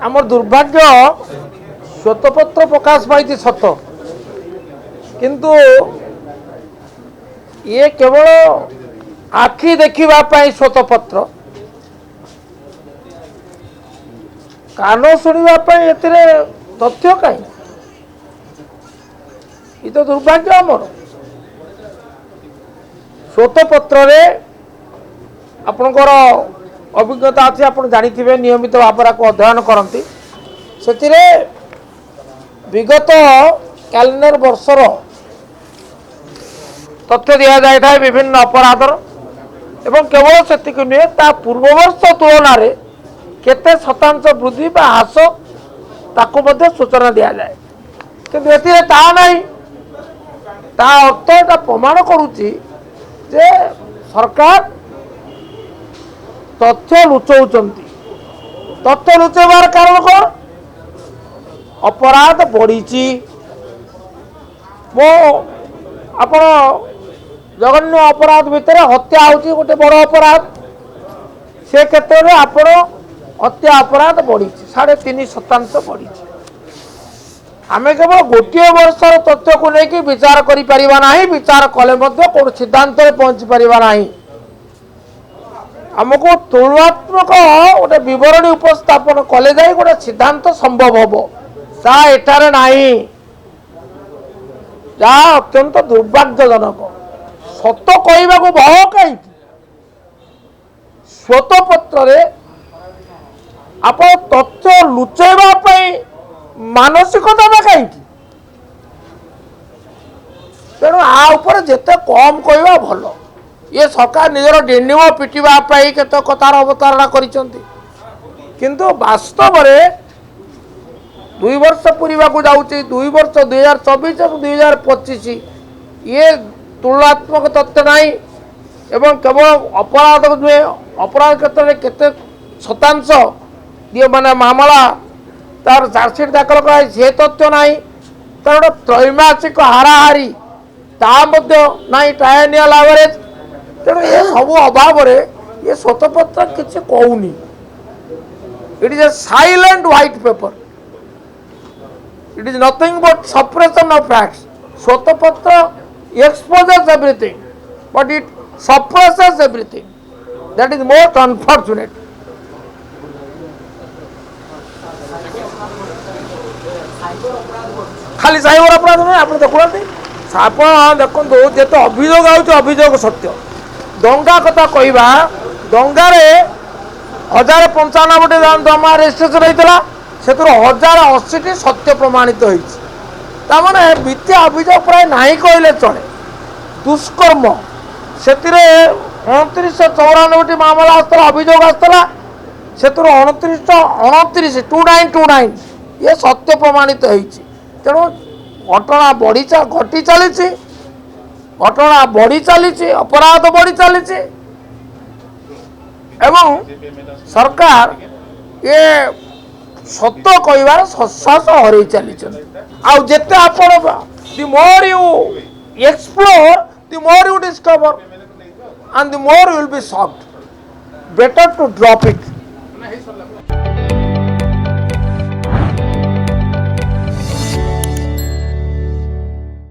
आम दुर्भाग्य श्वेतपत्र प्रकाश पाई सत किंतु ये केवल आखि देखा श्वेतपत्र कान शुणापी तथ्य कहीं ये तो दुर्भाग्य आमर श्वेतपत्र आपणकर अभिज्ञता अच्छी आप जानी नियमित भाव को अध्ययन करती से विगत कैलेंडर वर्षर तथ्य दि जाए विभिन्न अपराधर एवं केवल से नुहे ता पूर्व वर्ष तुलन में केते शतांश वृद्धि ह्रास ताकू सूचना दि जाए कि ता नहीं ता अर्थ एटा प्रमाण करुच्ची जे सरकार तथ्य लुचाउचंती तथ्य लुचेबार कारण कौन अपराध बढ़ी मो आपण जघन्य अपराध भितर हत्या होची गोटे बड़ अपराध से क्षेत्र में आपण हत्या अपराध बढ़ी 3.5% बढ़ी आम केवल गोटे वर्षर तथ्य को लेकिन विचार करें विचार कले कौन सिद्धांत पहुंची पारिबा नहीं आमको तुलनात्मक गोटे बरणी उपस्थापन कले जाए गोटे सिद्धांत संभव हम एठारे नहीं जहाँ अत्यंत दुर्भाग्यजनक सत कहवा भय कहीं श्वेतपत्र आप तथ्य लुचेबा मानसिकता कहीं तेणु आ जिते कम कहवा भल ये सरकार निजर डेनिम पिटापी केत कथार अवतारणा किंतु वास्तव में 2 वर्ष पूरा जाऊँगी 2 वर्ष 2024 और 2025 ये तुलनात्मक तथ्य नहीं एवं केवल अपराध नुहे अपराध क्षेत्र में केते शतांश ये माने मामला तार चार्जसीट दाखल कर से तथ्य नहीं तार गोटे त्रैमासिक हाराहारी ना ट्रायनियल एवरेज तेणु ये सब अभाव ये श्वेतपत्र किसी कहूनी it is a silent white paper it is nothing but suppression of facts श्वेतपत्र exposes everything but it suppresses everything that is most unfortunate खाली साइबर अपराध नहीं आप देखुना आप देखो जिते अभियोग अभियोग सत्य दंगा कथा कहवा दंगार 1095 जमा रेजिस्ट्रेशन होता से 1080 सत्य प्रमाणित होने मिथ्या अभियोग प्राय नहीं कहले चले दुष्कर्म से 2994 मामला आसला अभियोग आसला से 2929 ये सत्य प्रमाणित तेणु घटना घटी चली घटना बढ़ी चली अपराध बढ़ी चली एवं सरकार ये सत कहबार सश्वास हर चली आते आप the more you explore the more you discover and the more you will be shocked better to drop it.